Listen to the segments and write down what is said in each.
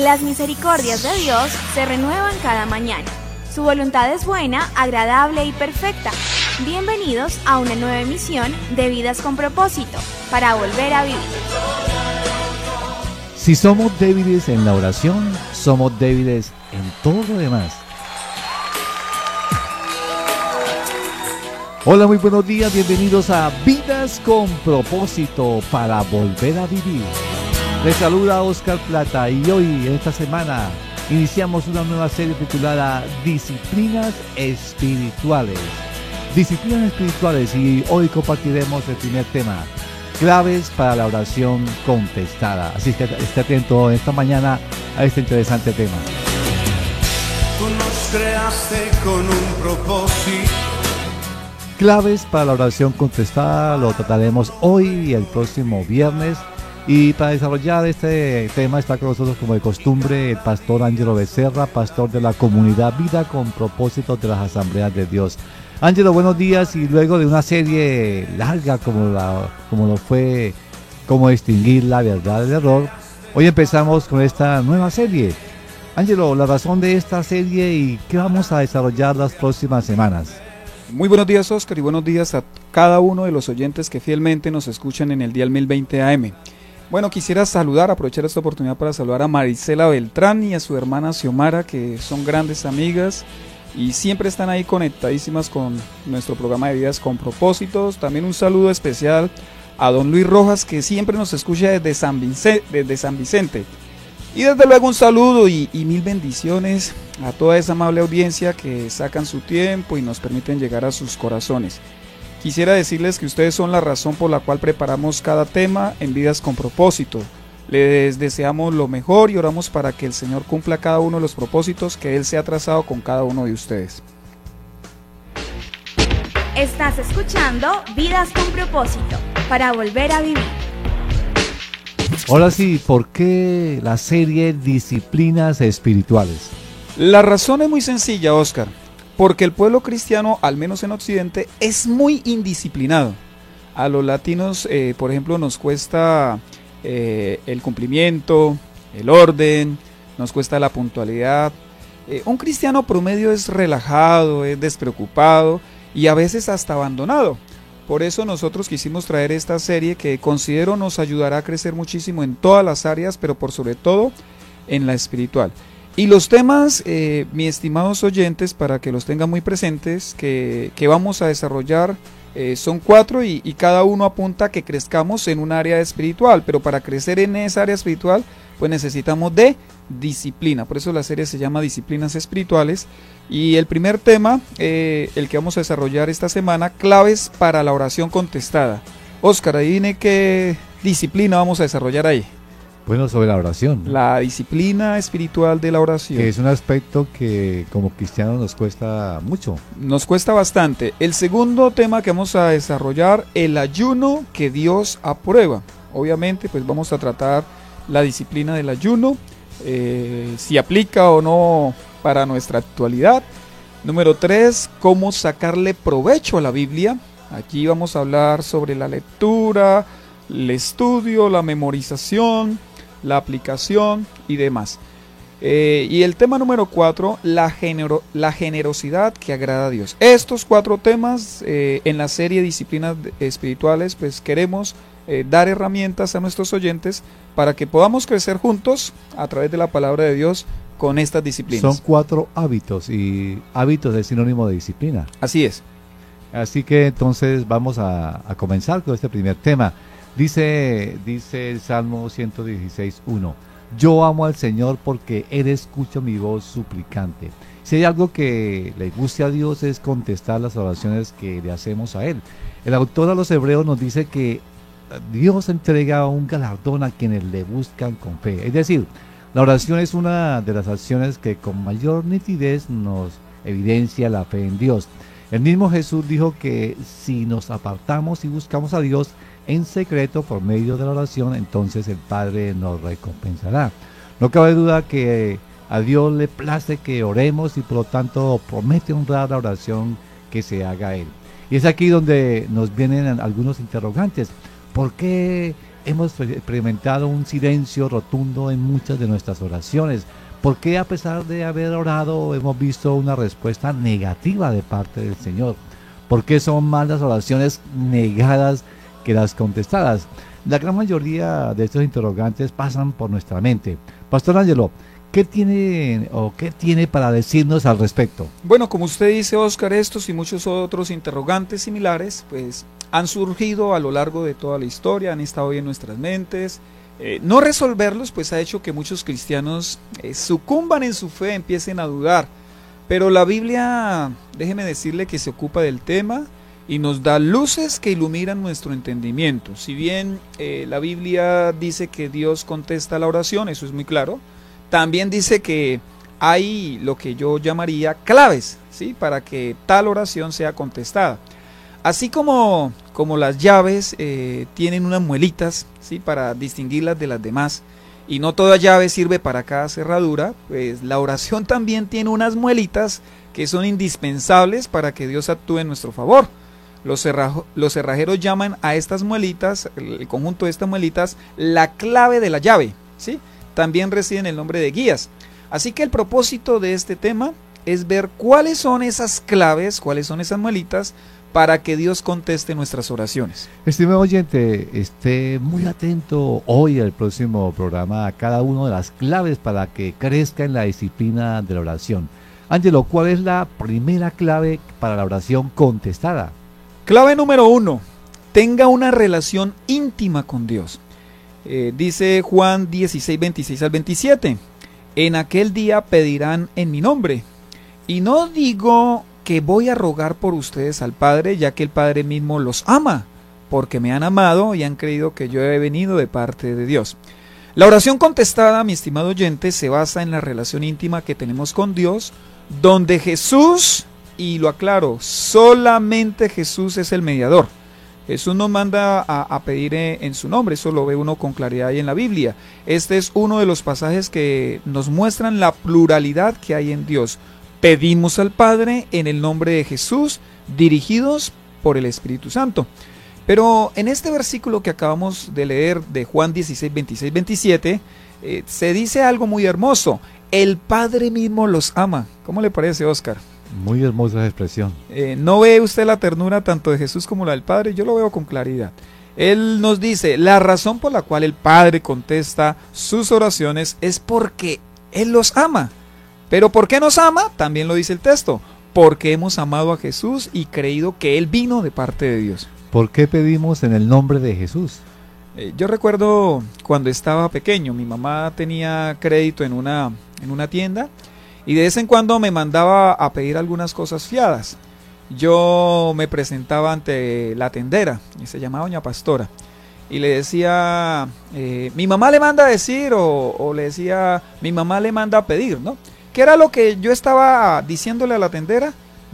Las misericordias de Dios se renuevan cada mañana. Su voluntad es buena, agradable y perfecta. Bienvenidos a una nueva emisión de Vidas con Propósito, para volver a vivir. Si somos débiles en la oración, somos débiles en todo lo demás. Hola, muy buenos días, bienvenidos a Vidas con Propósito, para volver a vivir. Les saluda Oscar Plata y hoy, en esta semana, iniciamos una nueva serie titulada Disciplinas Espirituales. Disciplinas Espirituales, y hoy compartiremos el primer tema: claves para la oración contestada. Así que esté atento esta mañana a este interesante tema. Tú nos creaste con un propósito. Claves para la oración contestada lo trataremos hoy y el próximo viernes. Y para desarrollar este tema está con nosotros, como de costumbre, el pastor Ángelo Becerra, pastor de la comunidad Vida con Propósito de las Asambleas de Dios. Ángelo, buenos días. Y luego de una serie larga como lo fue Cómo distinguir la verdad del error, hoy empezamos con esta nueva serie. Ángelo, la razón de esta serie y qué vamos a desarrollar las próximas semanas. Muy buenos días, Oscar, y buenos días a cada uno de los oyentes que fielmente nos escuchan en el dial 1020 AM. Bueno, quisiera aprovechar esta oportunidad para saludar a Marisela Beltrán y a su hermana Xiomara, que son grandes amigas y siempre están ahí conectadísimas con nuestro programa de Vidas con Propósitos. También un saludo especial a don Luis Rojas, que siempre nos escucha desde San Vicente. Y desde luego un saludo y mil bendiciones a toda esa amable audiencia que sacan su tiempo y nos permiten llegar a sus corazones. Quisiera decirles que ustedes son la razón por la cual preparamos cada tema en Vidas con Propósito. Les deseamos lo mejor y oramos para que el Señor cumpla cada uno de los propósitos que Él se ha trazado con cada uno de ustedes. Estás escuchando Vidas con Propósito, para volver a vivir. Ahora sí, ¿por qué la serie Disciplinas Espirituales? La razón es muy sencilla, Oscar. Porque el pueblo cristiano, al menos en Occidente, es muy indisciplinado. A los latinos, por ejemplo, nos cuesta el cumplimiento, el orden, nos cuesta la puntualidad. Un cristiano promedio es relajado, es despreocupado y a veces hasta abandonado. Por eso nosotros quisimos traer esta serie que considero nos ayudará a crecer muchísimo en todas las áreas, pero por sobre todo en la espiritual. Y los temas, mis estimados oyentes, para que los tengan muy presentes, que vamos a desarrollar, son 4 y cada uno apunta a que crezcamos en un área espiritual, pero para crecer en esa área espiritual, pues necesitamos de disciplina. Por eso la serie se llama Disciplinas Espirituales. Y el primer tema, el que vamos a desarrollar esta semana, claves para la oración contestada. Óscar, adivine qué disciplina vamos a desarrollar ahí. Bueno, sobre la oración. La disciplina espiritual de la oración. Que es un aspecto que como cristianos nos cuesta mucho. Nos cuesta bastante. El segundo tema que vamos a desarrollar, el ayuno que Dios aprueba. Obviamente, pues vamos a tratar la disciplina del ayuno, si aplica o no para nuestra actualidad. Número 3, cómo sacarle provecho a la Biblia. Aquí vamos a hablar sobre la lectura, el estudio, la memorización, la aplicación y demás. Y el tema número 4, la generosidad que agrada a Dios. Estos 4 temas en la serie Disciplinas Espirituales, pues queremos dar herramientas a nuestros oyentes para que podamos crecer juntos a través de la palabra de Dios con estas disciplinas. Son 4 hábitos, y hábitos es sinónimo de disciplina. Así es. Así que entonces vamos a comenzar con este primer tema. Dice el Salmo 116:1: yo amo al Señor porque Él escucha mi voz suplicante. Si hay algo que le guste a Dios es contestar las oraciones que le hacemos a Él. El autor a los Hebreos nos dice que Dios entrega un galardón a quienes le buscan con fe. Es decir, la oración es una de las acciones que con mayor nitidez nos evidencia la fe en Dios. El mismo Jesús dijo que si nos apartamos y buscamos a Dios en secreto por medio de la oración, entonces el Padre nos recompensará. No cabe duda que a Dios le place que oremos y por lo tanto promete honrar la oración que se haga a Él. Y es aquí donde nos vienen algunos interrogantes. ¿Por qué hemos experimentado un silencio rotundo en muchas de nuestras oraciones? ¿Por qué a pesar de haber orado hemos visto una respuesta negativa de parte del Señor? ¿Por qué son más las oraciones negadas que las contestadas? La gran mayoría de estos interrogantes pasan por nuestra mente. Pastor Ángelo, ¿qué tiene para decirnos al respecto? Bueno, como usted dice, Oscar, estos y muchos otros interrogantes similares, pues han surgido a lo largo de toda la historia, han estado hoy en nuestras mentes. No resolverlos, pues ha hecho que muchos cristianos sucumban en su fe, empiecen a dudar. Pero la Biblia, déjeme decirle que se ocupa del tema y nos da luces que iluminan nuestro entendimiento. Si bien la Biblia dice que Dios contesta la oración, eso es muy claro, también dice que hay lo que yo llamaría claves, ¿sí?, para que tal oración sea contestada. Así como las llaves tienen unas muelitas, ¿sí?, para distinguirlas de las demás, y no toda llave sirve para cada cerradura, pues la oración también tiene unas muelitas que son indispensables para que Dios actúe en nuestro favor. Los cerrajeros llaman a estas muelitas, el conjunto de estas muelitas, la clave de la llave, ¿sí? También reciben el nombre de guías. Así que el propósito de este tema es ver cuáles son esas claves, cuáles son esas muelitas para que Dios conteste nuestras oraciones. Estimado oyente, esté muy atento hoy al próximo programa a cada una de las claves para que crezca en la disciplina de la oración. Ángelo, ¿cuál es la primera clave para la oración contestada? Clave número 1, tenga una relación íntima con Dios. Dice Juan 16, 26 al 27, en aquel día pedirán en mi nombre, y no digo que voy a rogar por ustedes al Padre, ya que el Padre mismo los ama, porque me han amado y han creído que yo he venido de parte de Dios. La oración contestada, mi estimado oyente, se basa en la relación íntima que tenemos con Dios, donde Jesús, y lo aclaro, solamente Jesús es el mediador. Jesús nos manda a pedir en su nombre, eso lo ve uno con claridad ahí en la Biblia. Este es uno de los pasajes que nos muestran la pluralidad que hay en Dios. Pedimos al Padre en el nombre de Jesús, dirigidos por el Espíritu Santo. Pero en este versículo que acabamos de leer de Juan 16, 26, 27, se dice algo muy hermoso. El Padre mismo los ama. ¿Cómo le parece, Oscar? Muy hermosa esa expresión. ¿No ve usted la ternura tanto de Jesús como la del Padre? Yo lo veo con claridad. Él nos dice, la razón por la cual el Padre contesta sus oraciones es porque Él los ama. Pero ¿por qué nos ama? También lo dice el texto. Porque hemos amado a Jesús y creído que Él vino de parte de Dios. ¿Por qué pedimos en el nombre de Jesús? Yo recuerdo cuando estaba pequeño, mi mamá tenía crédito en una tienda y de vez en cuando me mandaba a pedir algunas cosas fiadas. Yo me presentaba ante la tendera, y se llamaba Doña Pastora, y le decía, mi mamá le manda a decir, o le decía, mi mamá le manda a pedir, ¿no? ¿Qué era lo que yo estaba diciéndole a la tendera?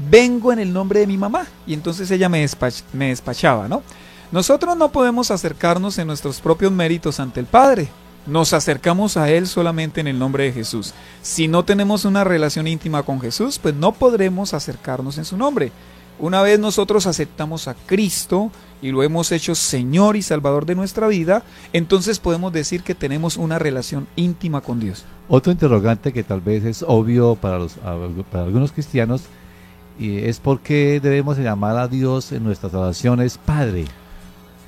Vengo en el nombre de mi mamá. Y entonces ella me despachaba, ¿no? Nosotros no podemos acercarnos en nuestros propios méritos ante el Padre. Nos acercamos a Él solamente en el nombre de Jesús. Si no tenemos una relación íntima con Jesús, pues no podremos acercarnos en su nombre. Una vez nosotros aceptamos a Cristo y lo hemos hecho Señor y Salvador de nuestra vida, entonces podemos decir que tenemos una relación íntima con Dios. Otro interrogante que tal vez es obvio para algunos cristianos y es por qué debemos llamar a Dios en nuestras oraciones Padre.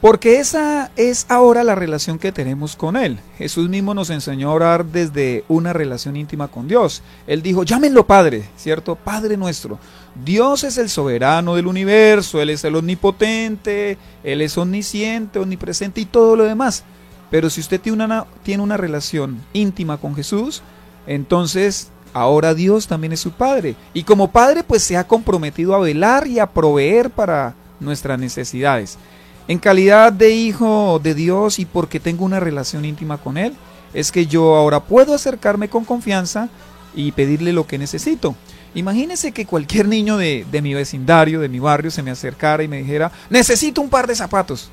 Porque esa es ahora la relación que tenemos con Él. Jesús mismo nos enseñó a orar desde una relación íntima con Dios. Él dijo, llámenlo Padre, ¿cierto? Padre nuestro. Dios es el soberano del universo, Él es el omnipotente, Él es omnisciente, omnipresente y todo lo demás. Pero si usted tiene una relación íntima con Jesús, entonces ahora Dios también es su Padre. Y como Padre, pues se ha comprometido a velar y a proveer para nuestras necesidades. En calidad de hijo de Dios y porque tengo una relación íntima con Él, es que yo ahora puedo acercarme con confianza y pedirle lo que necesito. Imagínese que cualquier niño de mi vecindario, de mi barrio, se me acercara y me dijera, necesito un par de zapatos.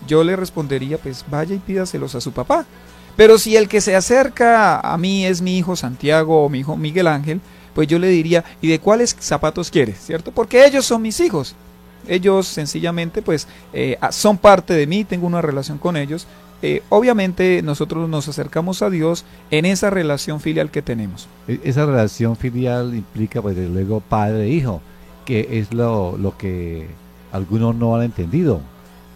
Yo le respondería, pues vaya y pídaselos a su papá. Pero si el que se acerca a mí es mi hijo Santiago o mi hijo Miguel Ángel, pues yo le diría, ¿y de cuáles zapatos quieres? ¿Cierto? Porque ellos son mis hijos. Ellos sencillamente pues son parte de mí, tengo una relación con ellos obviamente nosotros nos acercamos a Dios en esa relación filial que tenemos. Esa relación filial implica, pues, desde luego, padre e hijo, que es lo que algunos no han entendido,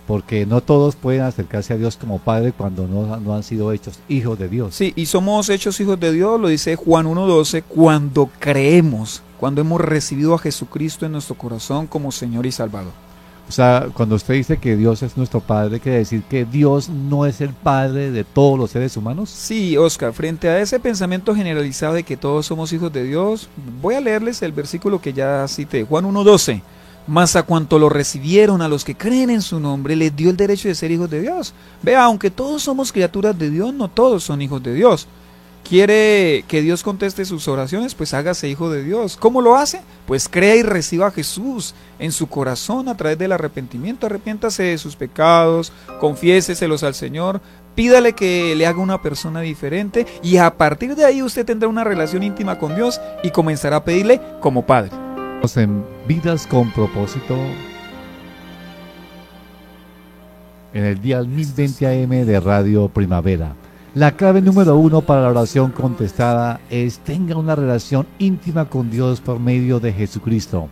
porque no todos pueden acercarse a Dios como padre cuando no han sido hechos hijos de Dios. Sí, y somos hechos hijos de Dios, lo dice Juan 1:12, cuando creemos, cuando hemos recibido a Jesucristo en nuestro corazón como Señor y Salvador. O sea, cuando usted dice que Dios es nuestro Padre, ¿quiere decir que Dios no es el Padre de todos los seres humanos? Sí, Oscar, frente a ese pensamiento generalizado de que todos somos hijos de Dios, voy a leerles el versículo que ya cité, Juan 1:12. Mas a cuanto lo recibieron, a los que creen en su nombre, les dio el derecho de ser hijos de Dios. Vea, aunque todos somos criaturas de Dios, no todos son hijos de Dios. ¿Quiere que Dios conteste sus oraciones? Pues hágase hijo de Dios. ¿Cómo lo hace? Pues crea y reciba a Jesús en su corazón a través del arrepentimiento. Arrepiéntase de sus pecados, confiéseselos al Señor, pídale que le haga una persona diferente y a partir de ahí usted tendrá una relación íntima con Dios y comenzará a pedirle como Padre. En Vidas con Propósito, en el día 1020 AM de Radio Primavera. La clave número 1 para la oración contestada es: tenga una relación íntima con Dios por medio de Jesucristo.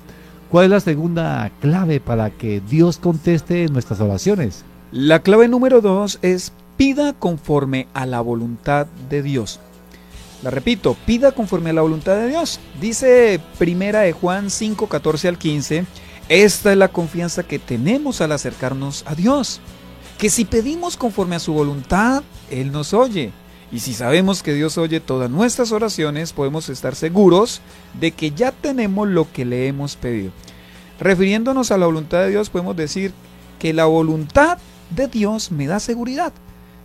¿Cuál es la segunda clave para que Dios conteste nuestras oraciones? La clave número 2 es: pida conforme a la voluntad de Dios. La repito, pida conforme a la voluntad de Dios. Dice primera de Juan 5:14-15, esta es la confianza que tenemos al acercarnos a Dios, que si pedimos conforme a su voluntad, Él nos oye. Y si sabemos que Dios oye todas nuestras oraciones, podemos estar seguros de que ya tenemos lo que le hemos pedido. Refiriéndonos a la voluntad de Dios, podemos decir que la voluntad de Dios me da seguridad.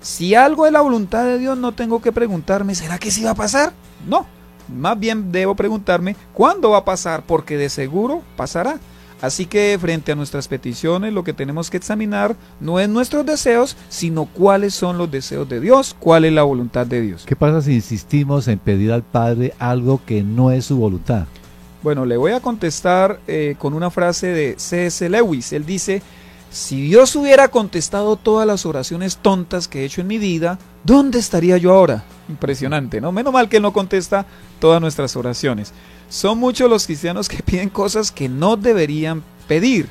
Si algo es la voluntad de Dios, no tengo que preguntarme, ¿será que sí va a pasar? No, más bien debo preguntarme, ¿cuándo va a pasar? Porque de seguro pasará. Así que frente a nuestras peticiones, lo que tenemos que examinar no es nuestros deseos, sino cuáles son los deseos de Dios, cuál es la voluntad de Dios. ¿Qué pasa si insistimos en pedir al Padre algo que no es su voluntad? Bueno, le voy a contestar con una frase de C.S. Lewis. Él dice: si Dios hubiera contestado todas las oraciones tontas que he hecho en mi vida, ¿dónde estaría yo ahora? Impresionante, ¿no? Menos mal que Él no contesta todas nuestras oraciones. Son muchos los cristianos que piden cosas que no deberían pedir.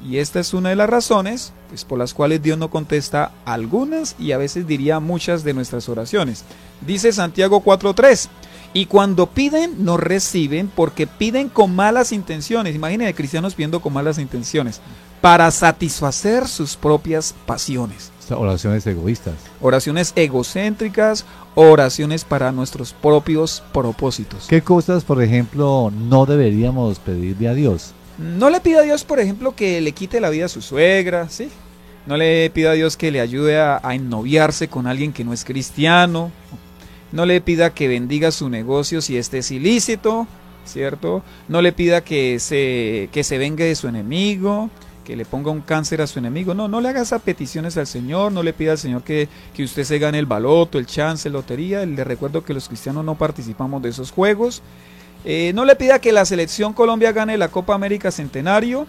Y esta es una de las razones, pues, por las cuales Dios no contesta algunas y a veces diría muchas de nuestras oraciones. Dice Santiago 4:3, y cuando piden, no reciben porque piden con malas intenciones. Imagínense cristianos pidiendo con malas intenciones, para satisfacer sus propias pasiones. Oraciones egoístas. Oraciones egocéntricas, oraciones para nuestros propios propósitos. ¿Qué cosas, por ejemplo, no deberíamos pedirle a Dios? No le pida a Dios, por ejemplo, que le quite la vida a su suegra, ¿sí? No le pida a Dios que le ayude a ennoviarse con alguien que no es cristiano. No le pida que bendiga su negocio si este es ilícito, ¿cierto? No le pida que se vengue de su enemigo, que le ponga un cáncer a su enemigo. No le haga esas peticiones al Señor. No le pida al Señor que usted se gane el baloto, el chance, la lotería. Le recuerdo que los cristianos no participamos de esos juegos. No le pida que la selección Colombia gane la Copa América Centenario.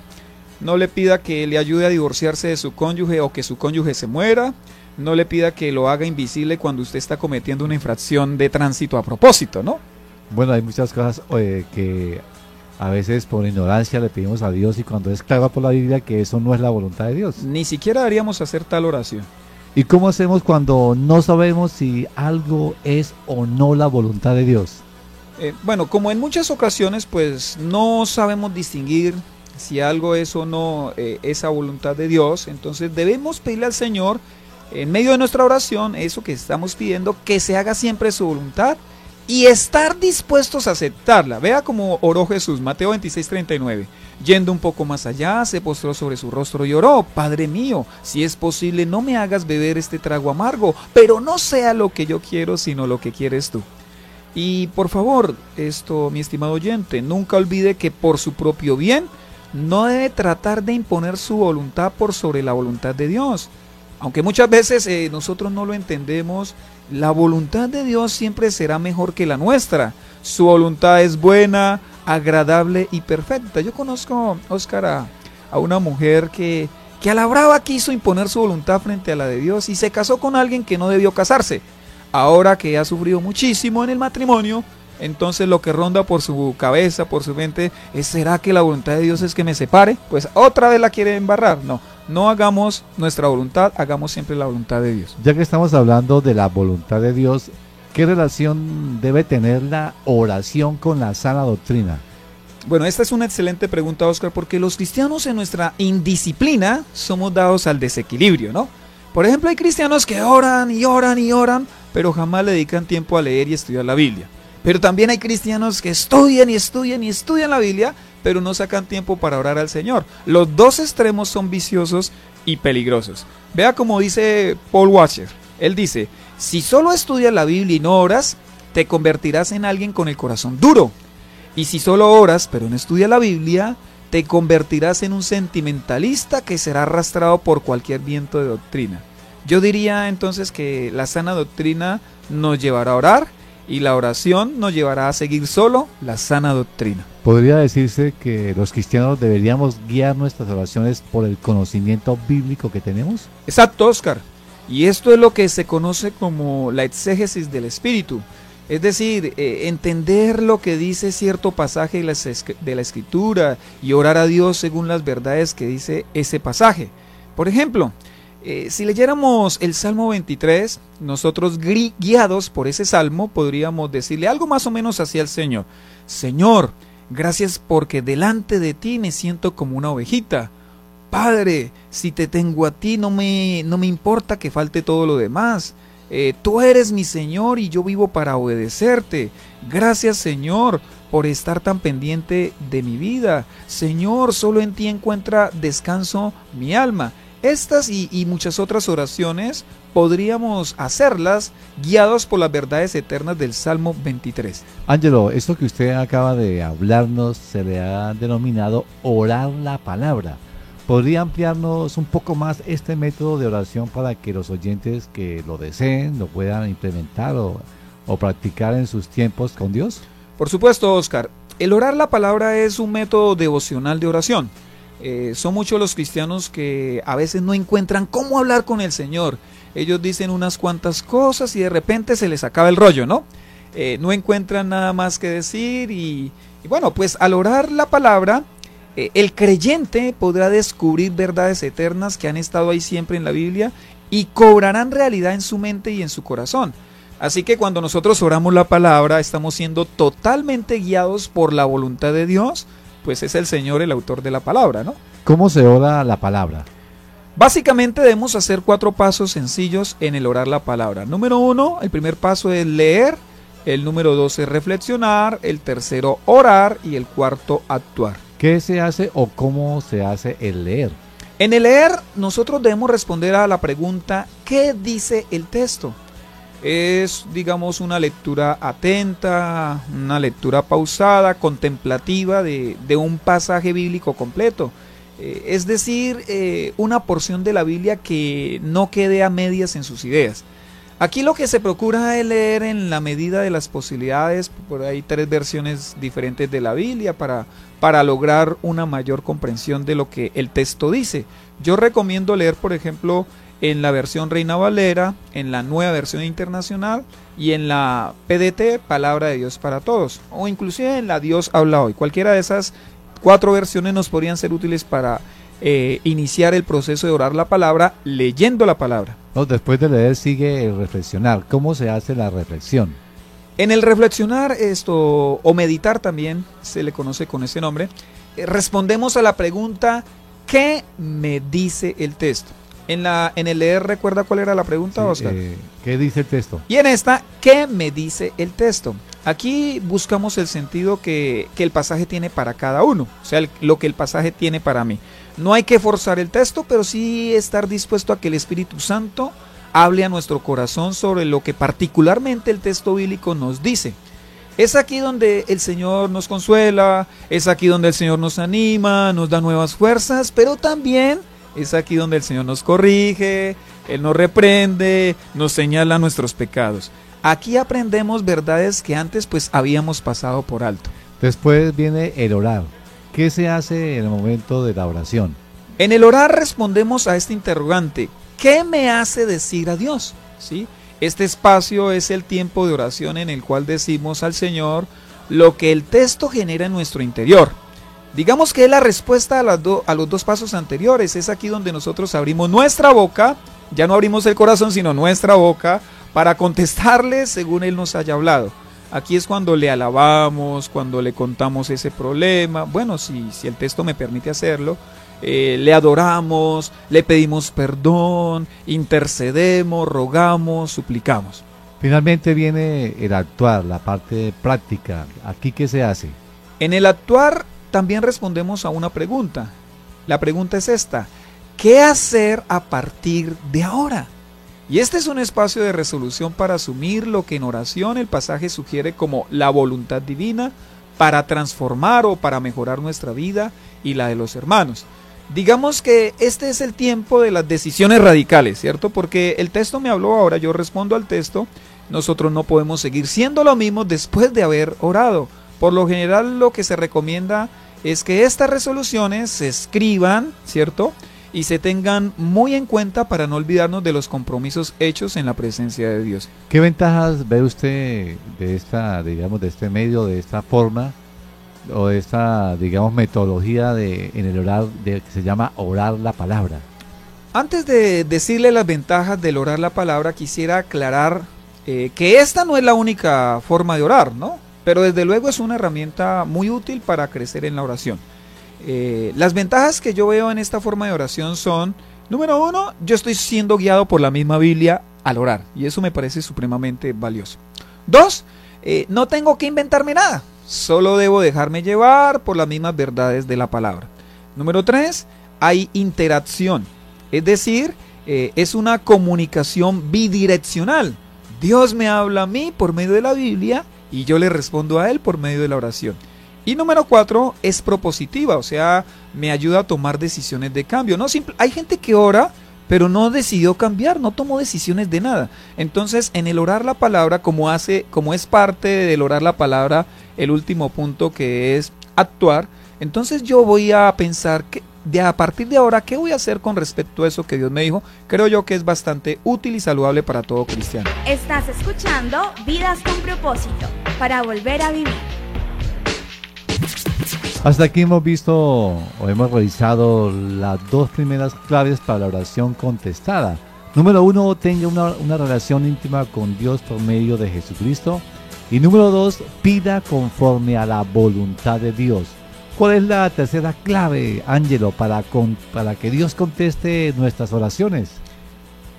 No le pida que le ayude a divorciarse de su cónyuge o que su cónyuge se muera. No le pida que lo haga invisible cuando usted está cometiendo una infracción de tránsito a propósito, ¿no? Bueno, hay muchas cosas que a veces por ignorancia le pedimos a Dios, y cuando es claro por la Biblia que eso no es la voluntad de Dios. Ni siquiera deberíamos hacer tal oración. ¿Y cómo hacemos cuando no sabemos si algo es o no la voluntad de Dios? Bueno, como en muchas ocasiones, pues no sabemos distinguir si algo es o no esa voluntad de Dios, entonces debemos pedirle al Señor, en medio de nuestra oración, eso que estamos pidiendo, que se haga siempre su voluntad, y estar dispuestos a aceptarla. Vea cómo oró Jesús, Mateo 26:39. Yendo un poco más allá, se postró sobre su rostro y oró: Padre mío, si es posible, no me hagas beber este trago amargo, pero no sea lo que yo quiero, sino lo que quieres tú. Y por favor, mi estimado oyente, nunca olvide que por su propio bien, no debe tratar de imponer su voluntad por sobre la voluntad de Dios. Aunque muchas veces nosotros no lo entendemos, la voluntad de Dios siempre será mejor que la nuestra. Su voluntad es buena, agradable y perfecta. Yo conozco, Óscar, a una mujer que que a la brava quiso imponer su voluntad frente a la de Dios y se casó con alguien que no debió casarse. Ahora que ha sufrido muchísimo en el matrimonio, entonces lo que ronda por su cabeza, por su mente, es: ¿será que la voluntad de Dios es que me separe? Pues otra vez la quiere embarrar. No hagamos nuestra voluntad, hagamos siempre la voluntad de Dios. Ya que estamos hablando de la voluntad de Dios, ¿qué relación debe tener la oración con la sana doctrina? Bueno, esta es una excelente pregunta, Oscar, porque los cristianos en nuestra indisciplina somos dados al desequilibrio, ¿no? Por ejemplo, hay cristianos que oran y oran y oran, pero jamás le dedican tiempo a leer y estudiar la Biblia. Pero también hay cristianos que estudian y estudian y estudian la Biblia, pero no sacan tiempo para orar al Señor. Los dos extremos son viciosos y peligrosos. Vea como dice Paul Washer. Él dice: si solo estudias la Biblia y no oras, te convertirás en alguien con el corazón duro. Y si solo oras, pero no estudias la Biblia, te convertirás en un sentimentalista que será arrastrado por cualquier viento de doctrina. Yo diría entonces que la sana doctrina nos llevará a orar, y la oración nos llevará a seguir solo la sana doctrina. ¿Podría decirse que los cristianos deberíamos guiar nuestras oraciones por el conocimiento bíblico que tenemos? Exacto, Oscar. Y esto es lo que se conoce como la exégesis del espíritu. Es decir, entender lo que dice cierto pasaje de la Escritura y orar a Dios según las verdades que dice ese pasaje. Por ejemplo, si leyéramos el Salmo 23, nosotros guiados por ese salmo podríamos decirle algo más o menos así al Señor: Señor, gracias porque delante de ti me siento como una ovejita. Padre, si te tengo a ti no me importa que falte todo lo demás. Tú eres mi Señor y yo vivo para obedecerte. Gracias, Señor, por estar tan pendiente de mi vida. Señor, solo en ti encuentra descanso mi alma. Estas y muchas otras oraciones podríamos hacerlas guiados por las verdades eternas del Salmo 23. Ángelo, esto que usted acaba de hablarnos se le ha denominado orar la palabra. ¿Podría ampliarnos un poco más este método de oración para que los oyentes que lo deseen lo puedan implementar o practicar en sus tiempos con Dios? Por supuesto, Oscar. El orar la palabra es un método devocional de oración. Son muchos los cristianos que a veces no encuentran cómo hablar con el Señor. Ellos dicen unas cuantas cosas y de repente se les acaba el rollo, ¿no? No encuentran nada más que decir y bueno, pues al orar la palabra, el creyente podrá descubrir verdades eternas que han estado ahí siempre en la Biblia y cobrarán realidad en su mente y en su corazón. Así que cuando nosotros oramos la palabra, estamos siendo totalmente guiados por la voluntad de Dios, pues es el Señor el autor de la palabra, ¿no? ¿Cómo se ora la palabra? Básicamente debemos hacer 4 pasos sencillos en el orar la palabra. Número 1, el primer paso es leer. El número 2 es reflexionar. El tercero, orar. Y el cuarto, actuar. ¿Qué se hace o cómo se hace el leer? En el leer, nosotros debemos responder a la pregunta: ¿qué dice el texto? Es, digamos, una lectura atenta, una lectura pausada, contemplativa de un pasaje bíblico completo. Es decir, una porción de la Biblia que no quede a medias en sus ideas. Aquí lo que se procura es leer en la medida de las posibilidades. Por ahí 3 versiones diferentes de la Biblia para lograr una mayor comprensión de lo que el texto dice. Yo recomiendo leer, por ejemplo, en la versión Reina Valera, en la Nueva Versión Internacional y en la PDT, Palabra de Dios para Todos, o inclusive en la Dios Habla Hoy. Cualquiera de esas 4 versiones nos podrían ser útiles para iniciar el proceso de orar la palabra leyendo la palabra. No, después de leer sigue el reflexionar. ¿Cómo se hace la reflexión? En el reflexionar o meditar también se le conoce con ese nombre, respondemos a la pregunta: ¿qué me dice el texto? En el leer, ¿recuerda cuál era la pregunta, sí, Oscar? ¿Qué dice el texto? Y en esta, ¿qué me dice el texto? Aquí buscamos el sentido que el pasaje tiene para cada uno, o sea, lo que el pasaje tiene para mí. No hay que forzar el texto, pero sí estar dispuesto a que el Espíritu Santo hable a nuestro corazón sobre lo que particularmente el texto bíblico nos dice. Es aquí donde el Señor nos consuela, es aquí donde el Señor nos anima, nos da nuevas fuerzas, pero también es aquí donde el Señor nos corrige, Él nos reprende, nos señala nuestros pecados. Aquí aprendemos verdades que antes pues habíamos pasado por alto. Después viene el orar. ¿Qué se hace en el momento de la oración? En el orar respondemos a este interrogante: ¿qué me hace decir a Dios? ¿Sí? Este espacio es el tiempo de oración en el cual decimos al Señor lo que el texto genera en nuestro interior. Digamos que es la respuesta a los dos pasos anteriores. Es aquí donde nosotros abrimos nuestra boca, ya no abrimos el corazón, sino nuestra boca, para contestarle según Él nos haya hablado. Aquí es cuando le alabamos, cuando le contamos ese problema. Bueno, si el texto me permite hacerlo. Le adoramos, le pedimos perdón, intercedemos, rogamos, suplicamos. Finalmente viene el actuar, la parte práctica. ¿Aquí qué se hace? En el actuar también respondemos a una pregunta. La pregunta es esta: ¿qué hacer a partir de ahora? Y este es un espacio de resolución para asumir lo que en oración el pasaje sugiere como la voluntad divina para transformar o para mejorar nuestra vida y la de los hermanos. Digamos que este es el tiempo de las decisiones radicales, ¿cierto? Porque el texto me habló, ahora yo respondo al texto. Nosotros no podemos seguir siendo lo mismo después de haber orado. Por lo general lo que se recomienda es que estas resoluciones se escriban, ¿cierto? Y se tengan muy en cuenta para no olvidarnos de los compromisos hechos en la presencia de Dios. ¿Qué ventajas ve usted de esta, digamos, de este medio, de esta forma o de esta, digamos, metodología en el orar, que se llama orar la palabra? Antes de decirle las ventajas del orar la palabra, quisiera aclarar que esta no es la única forma de orar, ¿no? Pero desde luego es una herramienta muy útil para crecer en la oración. Las ventajas que yo veo en esta forma de oración son: número uno, yo estoy siendo guiado por la misma Biblia al orar, y eso me parece supremamente valioso. Dos, no tengo que inventarme nada, solo debo dejarme llevar por las mismas verdades de la palabra. Número tres, hay interacción, es decir, es una comunicación bidireccional. Dios me habla a mí por medio de la Biblia y yo le respondo a Él por medio de la oración. Y número cuatro, es propositiva, o sea, me ayuda a tomar decisiones de cambio. Hay gente que ora, pero no decidió cambiar, no tomó decisiones de nada. Entonces, en el orar la palabra, como es parte del orar la palabra, el último punto que es actuar, entonces yo voy a pensar que a partir de ahora, ¿qué voy a hacer con respecto a eso que Dios me dijo? Creo yo que es bastante útil y saludable para todo cristiano. Estás escuchando Vidas con Propósito, para volver a vivir. Hasta aquí hemos visto o hemos revisado las dos primeras claves para la oración contestada. Número uno, tenga una relación íntima con Dios por medio de Jesucristo. Y número dos, pida conforme a la voluntad de Dios. ¿Cuál es la tercera clave, Ángelo, para que Dios conteste nuestras oraciones?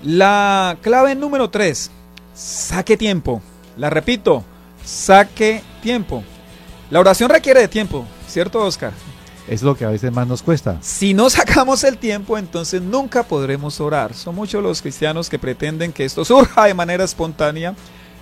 La clave número 3, saque tiempo. La repito, saque tiempo. La oración requiere de tiempo, ¿cierto, Oscar? Es lo que a veces más nos cuesta. Si no sacamos el tiempo, entonces nunca podremos orar. Son muchos los cristianos que pretenden que esto surja de manera espontánea,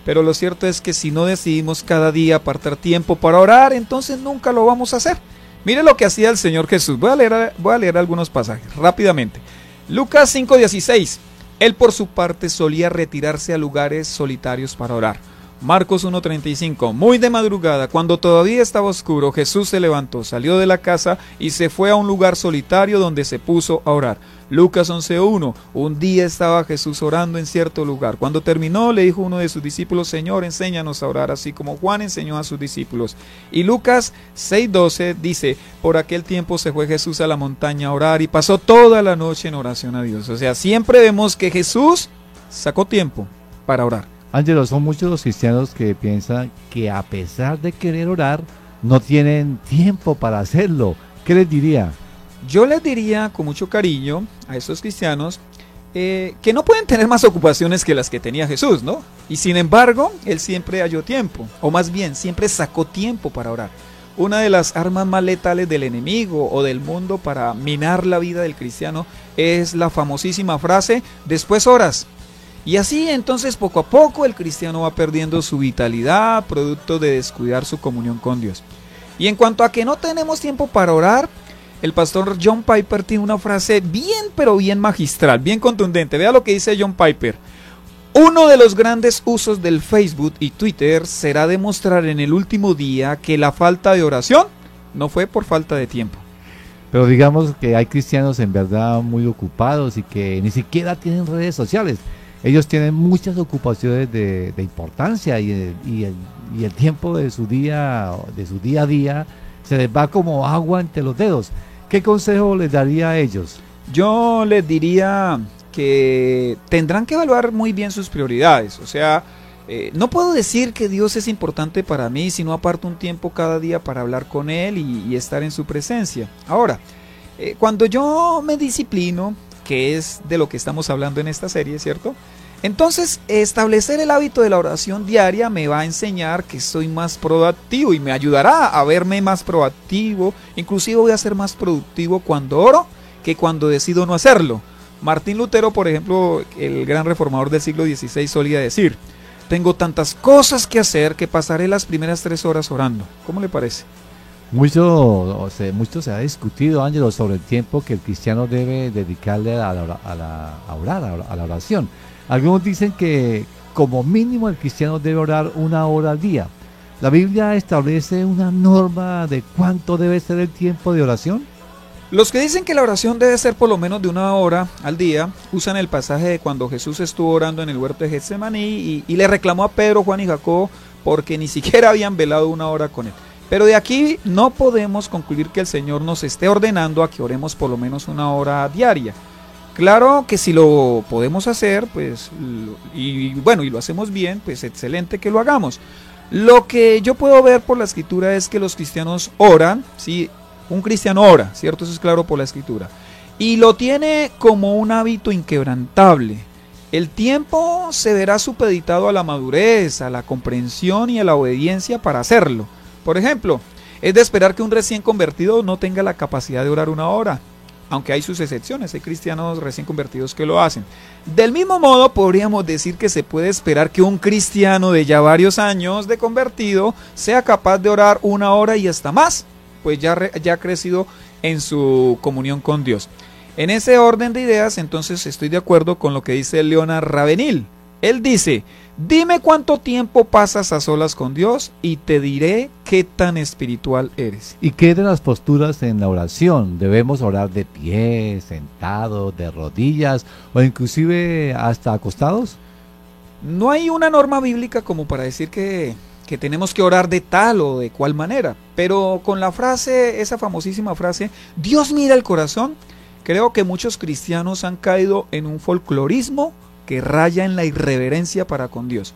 pero lo cierto es que si no decidimos cada día apartar tiempo para orar, entonces nunca lo vamos a hacer. Mire lo que hacía el Señor Jesús. Voy a leer algunos pasajes rápidamente. Lucas 5:16. Él por su parte solía retirarse a lugares solitarios para orar. Marcos 1:35. Muy de madrugada, cuando todavía estaba oscuro, Jesús se levantó, salió de la casa y se fue a un lugar solitario donde se puso a orar. Lucas 11:1. Un día estaba Jesús orando en cierto lugar. Cuando terminó, le dijo uno de sus discípulos: Señor, enséñanos a orar, así como Juan enseñó a sus discípulos. Y Lucas 6:12 dice: por aquel tiempo se fue Jesús a la montaña a orar y pasó toda la noche en oración a Dios. O sea, siempre vemos que Jesús sacó tiempo para orar. Ángelo, son muchos los cristianos que piensan que a pesar de querer orar, no tienen tiempo para hacerlo. ¿Qué les diría? Yo les diría con mucho cariño a estos cristianos que no pueden tener más ocupaciones que las que tenía Jesús, ¿no? Y sin embargo, Él siempre halló tiempo, o más bien, siempre sacó tiempo para orar. Una de las armas más letales del enemigo o del mundo para minar la vida del cristiano es la famosísima frase: después oras. Y así entonces poco a poco el cristiano va perdiendo su vitalidad, producto de descuidar su comunión con Dios. Y en cuanto a que no tenemos tiempo para orar, el pastor John Piper tiene una frase bien pero bien magistral, bien contundente. Vea lo que dice John Piper: uno de los grandes usos del Facebook y Twitter será demostrar en el último día que la falta de oración no fue por falta de tiempo. Pero digamos que hay cristianos en verdad muy ocupados y que ni siquiera tienen redes sociales. Ellos tienen muchas ocupaciones de importancia y el tiempo de su día a día se les va como agua entre los dedos. ¿Qué consejo les daría a ellos? Yo les diría que tendrán que evaluar muy bien sus prioridades. O sea, no puedo decir que Dios es importante para mí si no aparto un tiempo cada día para hablar con Él y estar en su presencia. Ahora, cuando yo me disciplino, que es de lo que estamos hablando en esta serie, ¿cierto? Entonces, establecer el hábito de la oración diaria me va a enseñar que soy más proactivo y me ayudará a verme más proactivo. Inclusive voy a ser más productivo cuando oro que cuando decido no hacerlo. Martín Lutero, por ejemplo, el gran reformador del siglo XVI, solía decir: tengo tantas cosas que hacer que pasaré las primeras 3 horas orando. ¿Cómo le parece? Mucho se ha discutido, Ángelo, sobre el tiempo que el cristiano debe dedicarle a la oración. Algunos dicen que como mínimo el cristiano debe orar 1 hora al día. ¿La Biblia establece una norma de cuánto debe ser el tiempo de oración? Los que dicen que la oración debe ser por lo menos de 1 hora al día usan el pasaje de cuando Jesús estuvo orando en el huerto de Getsemaní y le reclamó a Pedro, Juan y Jacobo porque ni siquiera habían velado 1 hora con él. Pero de aquí no podemos concluir que el Señor nos esté ordenando a que oremos por lo menos 1 hora diaria. Claro que si lo podemos hacer, pues, y lo hacemos bien, pues excelente que lo hagamos. Lo que yo puedo ver por la Escritura es que los cristianos oran, ¿sí? Un cristiano ora, ¿cierto? Eso es claro por la Escritura. Y lo tiene como un hábito inquebrantable. El tiempo se verá supeditado a la madurez, a la comprensión y a la obediencia para hacerlo. Por ejemplo, es de esperar que un recién convertido no tenga la capacidad de orar 1 hora. Aunque hay sus excepciones, hay cristianos recién convertidos que lo hacen. Del mismo modo, podríamos decir que se puede esperar que un cristiano de ya varios años de convertido sea capaz de orar 1 hora y hasta más, pues ya ha crecido en su comunión con Dios. En ese orden de ideas, entonces estoy de acuerdo con lo que dice Leonard Ravenhill. Él dice: dime cuánto tiempo pasas a solas con Dios y te diré qué tan espiritual eres. ¿Y qué de las posturas en la oración? ¿Debemos orar de pie, sentados, de rodillas o inclusive hasta acostados? No hay una norma bíblica como para decir que tenemos que orar de tal o de cual manera, pero con la frase, esa famosísima frase, Dios mira el corazón, creo que muchos cristianos han caído en un folclorismo que raya en la irreverencia para con Dios.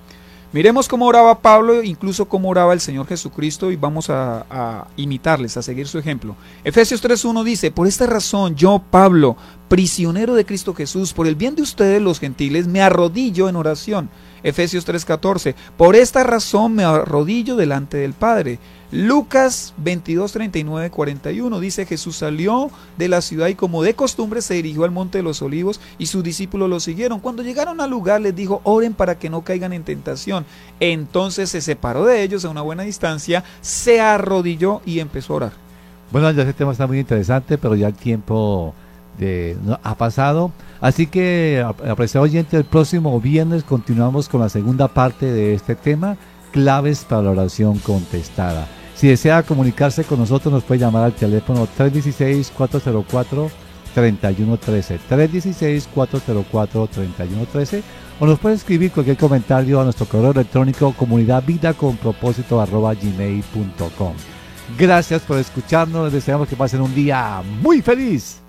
Miremos cómo oraba Pablo, incluso cómo oraba el Señor Jesucristo, y vamos a imitarles, a seguir su ejemplo. Efesios 3:1 dice: por esta razón yo, Pablo, prisionero de Cristo Jesús, por el bien de ustedes los gentiles, me arrodillo en oración. Efesios 3:14, por esta razón me arrodillo delante del Padre. Lucas 22:39-41 dice: Jesús salió de la ciudad y como de costumbre se dirigió al monte de los olivos y sus discípulos lo siguieron. Cuando llegaron al lugar les dijo: oren para que no caigan en tentación. Entonces se separó de ellos a una buena distancia, se arrodilló y empezó a orar. Bueno, ya ese tema está muy interesante, pero ya el tiempo ha pasado. Así que, apreciado oyente, el próximo viernes continuamos con la segunda parte de este tema, claves para la oración contestada. Si desea comunicarse con nosotros, nos puede llamar al teléfono 316-404-3113, 316-404-3113, o nos puede escribir cualquier comentario a nuestro correo electrónico comunidadvidaconpropósito@gmail.com. Gracias por escucharnos, les deseamos que pasen un día muy feliz.